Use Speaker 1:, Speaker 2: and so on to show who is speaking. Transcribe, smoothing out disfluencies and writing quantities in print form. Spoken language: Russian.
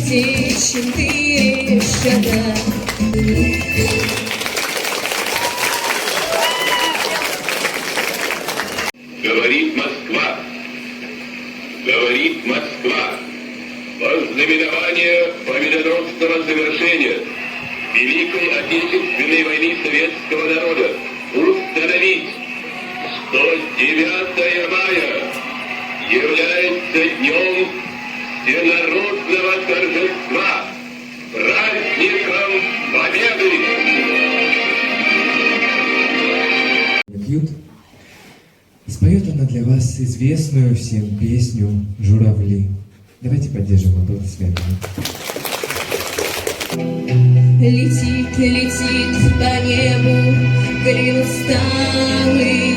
Speaker 1: тысячные шага.
Speaker 2: Говорит Москва, говорит Москва, во знаменование победоносного завершения Великой Отечественной войны советского народа установить, что 9 мая является днем всенародного торжества, праздником Победы.
Speaker 3: Пьют. И споет она для вас известную всем песню «Журавли». Давайте поддержим аплодисментами.
Speaker 1: Летит, летит по небу, клин усталый,